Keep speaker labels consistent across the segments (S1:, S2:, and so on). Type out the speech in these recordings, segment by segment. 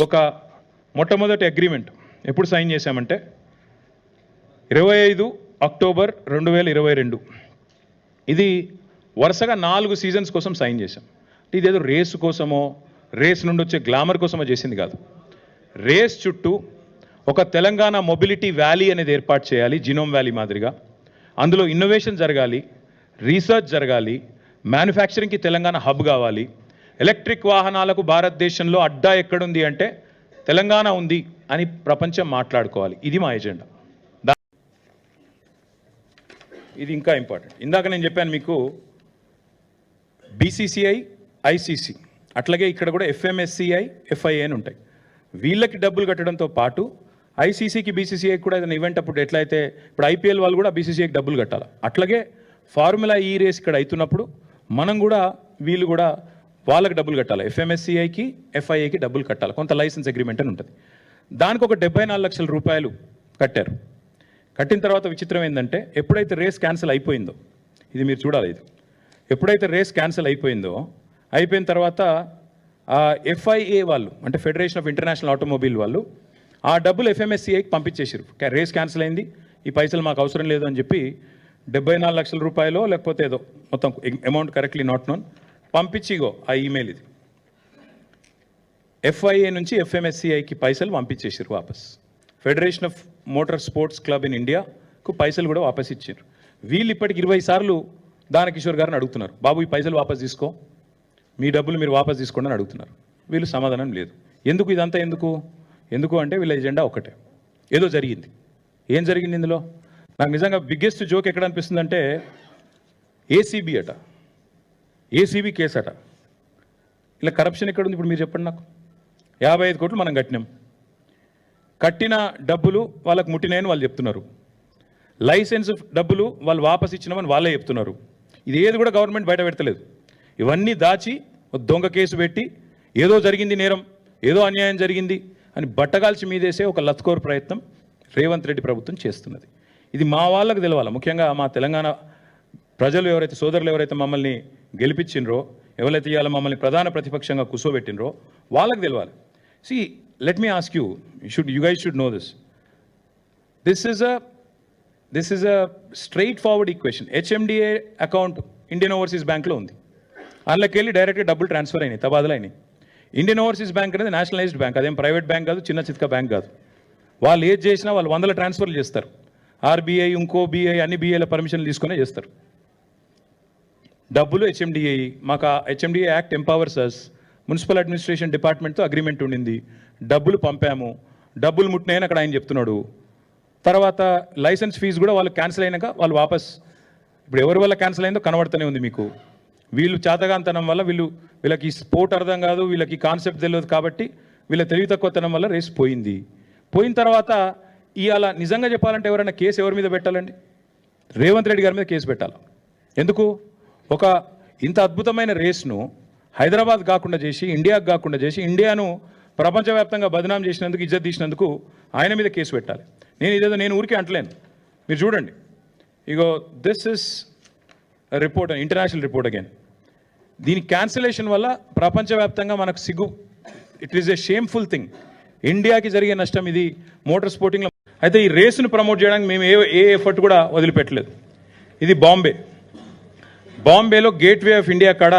S1: ఒక మొట్టమొదటి అగ్రిమెంట్ ఎప్పుడు సైన్ చేశామంటే 25 అక్టోబర్ 2022. ఇది వరుసగా 4 సీజన్స్ కోసం సైన్ చేశాం. ఇదేదో రేసు కోసమో రేస్ నుండి వచ్చే గ్లామర్ కోసమో చేసింది కాదు. రేస్ చుట్టూ ఒక తెలంగాణ మొబిలిటీ వ్యాలీ అనేది ఏర్పాటు చేయాలి, జినోమ్ వ్యాలీ మాదిరిగా. అందులో ఇన్నోవేషన్ జరగాలి, రీసెర్చ్ జరగాలి, మ్యానుఫ్యాక్చరింగ్కి తెలంగాణ హబ్ కావాలి. ఎలక్ట్రిక్ వాహనాలకు భారతదేశంలో అడ్డా ఎక్కడుంది అంటే తెలంగాణ ఉంది అని ప్రపంచం మాట్లాడుకోవాలి. ఇది మా ఎజెండా. ఇది ఇంకా ఇంపార్టెంట్. ఇందాక నేను చెప్పాను మీకు బీసీసీఐ, ఐసీసీ, అట్లాగే ఇక్కడ కూడా ఎఫ్ఎంఎస్సిఐ, ఎఫ్ఐఏ అని ఉంటాయి. వీళ్ళకి డబ్బులు కట్టడంతో పాటు ఐసీసీకి, బీసీసీఐకి కూడా ఏదైనా ఈవెంట్ అప్పుడు ఎట్లయితే ఇప్పుడు ఐపీఎల్ వాళ్ళు కూడా బీసీసీఐకి డబ్బులు కట్టాలి. అట్లాగే ఫార్ములా ఈ రేస్ ఇక్కడ అవుతున్నప్పుడు మనం కూడా వీళ్ళు కూడా వాళ్ళకి డబ్బులు కట్టాలి. ఎఫ్ఎంఎస్సిఐకి, ఎఫ్ఐఏకి డబ్బులు కట్టాలి. కొంత లైసెన్స్ అగ్రిమెంట్ అని ఉంటుంది. దానికి ఒక 74 లక్షల రూపాయలు కట్టారు. కట్టిన తర్వాత విచిత్రం ఏంటంటే ఎప్పుడైతే రేస్ క్యాన్సిల్ అయిపోయిందో, ఇది మీరు చూడాలి, ఇది ఎప్పుడైతే రేస్ క్యాన్సిల్ అయిపోయిన తర్వాత ఎఫ్ఐఏ వాళ్ళు అంటే ఫెడరేషన్ ఆఫ్ ఇంటర్నేషనల్ ఆటోమొబైల్ వాళ్ళు ఆ డబ్బులు ఎఫ్ఎంఎస్సిఐకి పంపించేసారు. రేస్ క్యాన్సిల్ అయింది, ఈ పైసలు మాకు అవసరం లేదు అని చెప్పి 74 లక్షల రూపాయలు లేకపోతే ఏదో మొత్తం అమౌంట్ కరెక్ట్లీ నాట్ నోన్ పంపించిగో ఆ ఈమెయిల్. ఇది ఎఫ్ఐఏ నుంచి ఎఫ్ఎంఎస్సిఐకి పైసలు పంపించేసారు వాపస్. Federation of motor sports club in ఇండియాకు పైసలు కూడా వాపస్ ఇచ్చారు. వీళ్ళు ఇప్పటికి 20 సార్లు దానకిషోర్ గారిని అడుగుతున్నారు, బాబు ఈ పైసలు వాపస్ తీసుకో, మీ డబ్బులు మీరు వాపస్ తీసుకోండి అని అడుగుతున్నారు. వీళ్ళు సమాధానం లేదు. ఎందుకు ఇదంతా ఎందుకు అంటే వీళ్ళ ఎజెండా ఒకటే, ఏదో జరిగింది. ఏం జరిగింది ఇందులో? నాకు నిజంగా బిగ్గెస్ట్ జోక్ ఎక్కడ అనిపిస్తుంది అంటే ఏసీబీ అట, ఏసీబీ కేసు అట. ఇలా కరప్షన్ ఎక్కడుంది ఇప్పుడు మీరు చెప్పండి నాకు. 55 కోట్లు మనం కట్టిన డబ్బులు వాళ్ళకు ముట్టినాయని వాళ్ళు చెప్తున్నారు. లైసెన్స్ డబ్బులు వాళ్ళు వాపస్ ఇచ్చినామని వాళ్ళే చెప్తున్నారు. ఇది ఏది కూడా గవర్నమెంట్ బయట పెడతలేదు. ఇవన్నీ దాచి దొంగ కేసు పెట్టి ఏదో జరిగింది నేరం, ఏదో అన్యాయం జరిగింది అని బట్టగాల్చి మీదేసే ఒక లత్కోర్ ప్రయత్నం రేవంత్ రెడ్డి ప్రభుత్వం చేస్తున్నది. ఇది మా వాళ్ళకు తెలవాలి. ముఖ్యంగా మా తెలంగాణ ప్రజలు ఎవరైతే, సోదరులు ఎవరైతే మమ్మల్ని గెలిపించినరో, ఎవరైతే ఇవాళ మమ్మల్ని ప్రధాన ప్రతిపక్షంగా కూర్చోబెట్టినరో వాళ్ళకి తెలవాలి. సి let me ask you, you guys should know this. This is a straightforward equation. HMDA account Indian Overseas Bank లో ఉంది. అందులోకి వెళ్ళి డైరెక్ట్గా డబ్బులు ట్రాన్స్ఫర్ అయినాయి, తబాదలు అయినాయి. ఇండియన్ ఓవర్సీస్ బ్యాంక్ అనేది నేషనలైజ్డ్ బ్యాంక్, అదేం ప్రైవేట్ బ్యాంక్ కాదు, చిన్న చిత్క బ్యాంక్ కాదు. వాళ్ళు ఏది చేసినా వాళ్ళు 100 ట్రాన్స్ఫర్లు చేస్తారు. ఆర్బీఐ, ఇంకో బీఐ, అన్ని బీఐల పర్మిషన్లు తీసుకునే చేస్తారు. డబ్బులు హెచ్ఎండిఏ, మాకు ఆ హెచ్ఎండిఏ యాక్ట్ ఎంపవర్స్ అస్. మున్సిపల్ అడ్మినిస్ట్రేషన్ డిపార్ట్మెంట్తో అగ్రిమెంట్ ఉండింది, డబ్బులు పంపాము, డబ్బులు ముట్టినాయని అక్కడ ఆయన చెప్తున్నాడు. తర్వాత లైసెన్స్ ఫీజు కూడా వాళ్ళు క్యాన్సిల్ అయినాక వాళ్ళు వాపస్, ఇప్పుడు ఎవరి వల్ల క్యాన్సిల్ అయిందో కనబడుతూనే ఉంది మీకు. వీళ్ళు చేతగాంతనం వల్ల వీళ్ళకి స్పోర్ట్ అర్థం కాదు, వీళ్ళకి కాన్సెప్ట్ తెలియదు కాబట్టి వీళ్ళ తెలివి తక్కువతనం వల్ల రేస్ పోయింది. పోయిన తర్వాత ఇవాళ నిజంగా చెప్పాలంటే ఎవరైనా కేసు ఎవరి మీద పెట్టాలండి? రేవంత్ రెడ్డి గారి మీద కేసు పెట్టాలి. ఎందుకు? ఒక ఇంత అద్భుతమైన రేస్ను హైదరాబాద్ కాకుండా చేసి, ఇండియాకు కాకుండా చేసి, ఇండియాను ప్రపంచవ్యాప్తంగా బదనాం చేసినందుకు, ఇజ్జత్ తీసినందుకు ఆయన మీద కేసు పెట్టాలి. నేను ఊరికే అంటలేను, మీరు చూడండి. ఇగో this is report, international report again. దీని క్యాన్సిలేషన్ వల్ల ప్రపంచవ్యాప్తంగా మనకు సిగ్గు. It is a shameful thing. ఇండియాకి జరిగే నష్టం ఇది మోటార్ స్పోర్టింగ్లో. అయితే ఈ రేసును ప్రమోట్ చేయడానికి మేము ఏ ఎఫర్ట్ కూడా వదిలిపెట్టలేదు. ఇది బాంబేలో గేట్వే ఆఫ్ ఇండియా కాడ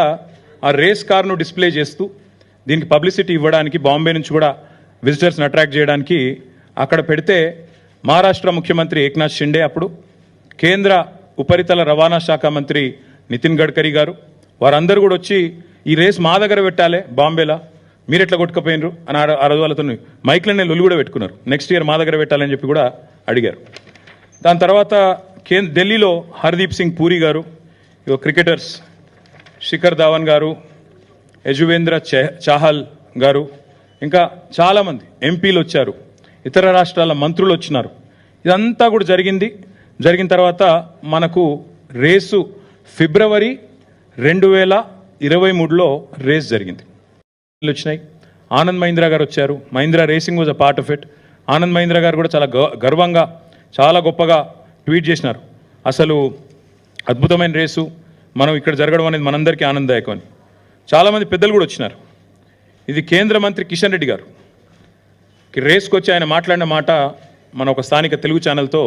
S1: ఆ రేస్ కార్ను డిస్ప్లే చేస్తూ దీనికి పబ్లిసిటీ ఇవ్వడానికి, బాంబే నుంచి కూడా విజిటర్స్ని అట్రాక్ట్ చేయడానికి అక్కడ పెడితే మహారాష్ట్ర ముఖ్యమంత్రి ఏక్నాథ్ షిండే, అప్పుడు కేంద్ర ఉపరితల రవాణా శాఖ మంత్రి నితిన్ గడ్కరీ గారు, వారందరూ కూడా వచ్చి ఈ రేస్ మా దగ్గర పెట్టాలి బాంబేలా, మీరు ఎట్లా కొట్టుకుపోయినరు అని ఆ రోజు వాళ్ళతో మైక్లనే లొల్లి కూడా పెట్టుకున్నారు. నెక్స్ట్ ఇయర్ మా దగ్గర పెట్టాలని చెప్పి కూడా అడిగారు. దాని తర్వాత ఢిల్లీలో హర్దీప్ సింగ్ పూరి గారు, క్రికెటర్స్ శిఖర్ ధావన్ గారు, యజువేంద్ర చాహల్ గారు, ఇంకా చాలామంది ఎంపీలు వచ్చారు, ఇతర రాష్ట్రాల మంత్రులు వచ్చినారు. ఇదంతా కూడా జరిగిన తర్వాత మనకు రేసు ఫిబ్రవరి 2023లో రేస్ జరిగింది. వచ్చినాయి. ఆనంద్ మహీంద్రా గారు వచ్చారు. Mahindra racing was a part of it. Anand Mahindra గారు కూడా చాలా గర్వంగా, చాలా గొప్పగా ట్వీట్ చేసినారు, అసలు అద్భుతమైన రేసు మనం ఇక్కడ జరగడం అనేది మనందరికీ ఆనందదాయకం అని. చాలామంది పెద్దలు కూడా వచ్చినారు. ఇది కేంద్ర మంత్రి కిషన్ రెడ్డి గారు, రేస్కి వచ్చి ఆయన మాట్లాడిన మాట మన ఒక స్థానిక తెలుగు ఛానల్తో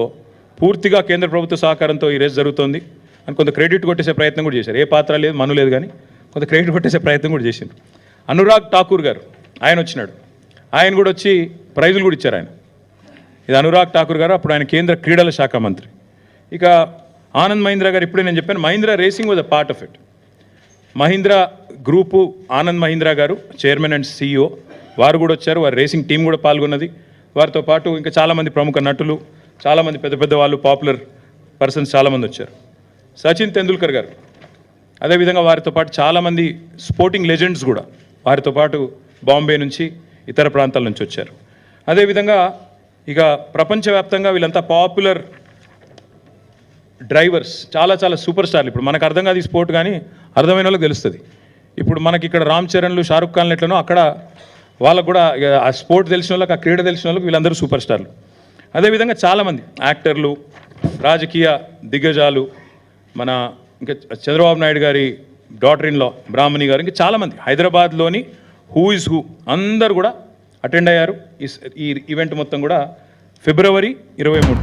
S1: పూర్తిగా కేంద్ర ప్రభుత్వ సహకారంతో ఈ రేస్ జరుగుతోంది అని కొంత క్రెడిట్ కొట్టేసే ప్రయత్నం కూడా చేశారు. ఏ పాత్ర లేదు, మను లేదు, కానీ కొంత క్రెడిట్ కొట్టేసే ప్రయత్నం కూడా చేసిండు. అనురాగ్ ఠాకూర్ గారు ఆయన వచ్చినాడు, ఆయన కూడా వచ్చి ప్రైజులు కూడా ఇచ్చారు. ఆయన ఇది అనురాగ్ ఠాకూర్ గారు, అప్పుడు ఆయన కేంద్ర క్రీడల శాఖ మంత్రి. ఇక ఆనంద్ మహీంద్రా గారు, ఇప్పుడే నేను చెప్పాను, Mahindra racing was a part of it. Mahindra group Anand Mahindra గారు చైర్మన్ అండ్ CEO, వారు కూడా వచ్చారు. వారి రేసింగ్ టీం కూడా పాల్గొన్నది. వారితో పాటు ఇంకా చాలామంది ప్రముఖ నటులు, చాలామంది పెద్ద పెద్ద వాళ్ళు, పాపులర్ పర్సన్స్ చాలామంది వచ్చారు. సచిన్ తెందుల్కర్ గారు, అదేవిధంగా వారితో పాటు చాలామంది స్పోర్టింగ్ లెజెండ్స్ కూడా వారితో పాటు బాంబే నుంచి ఇతర ప్రాంతాల నుంచి వచ్చారు. అదేవిధంగా ఇక ప్రపంచవ్యాప్తంగా వీళ్ళంతా పాపులర్ డ్రైవర్స్, చాలా చాలా సూపర్ స్టార్లు. ఇప్పుడు మనకు అర్థం కాదు ఈ స్పోర్ట్, కానీ అర్థమైన వాళ్ళకి తెలుస్తుంది. ఇప్పుడు మనకి ఇక్కడ రామ్ చరణ్లు, షారుఖ్ ఖాన్లు ఎట్లనో అక్కడ వాళ్ళకు కూడా ఆ స్పోర్ట్ తెలిసిన వాళ్ళకి, ఆ క్రీడ తెలిసిన వాళ్ళకి వీళ్ళందరూ సూపర్ స్టార్లు. అదేవిధంగా చాలామంది యాక్టర్లు, రాజకీయ దిగ్గజాలు, మన ఇంకా చంద్రబాబు నాయుడు గారి డాటర్ ఇన్ లా బ్రాహ్మణి గారు, ఇంకా చాలామంది హైదరాబాద్లోని హూ ఇస్ హూ అందరు కూడా అటెండ్ అయ్యారు. ఈ ఈవెంట్ మొత్తం కూడా February 23.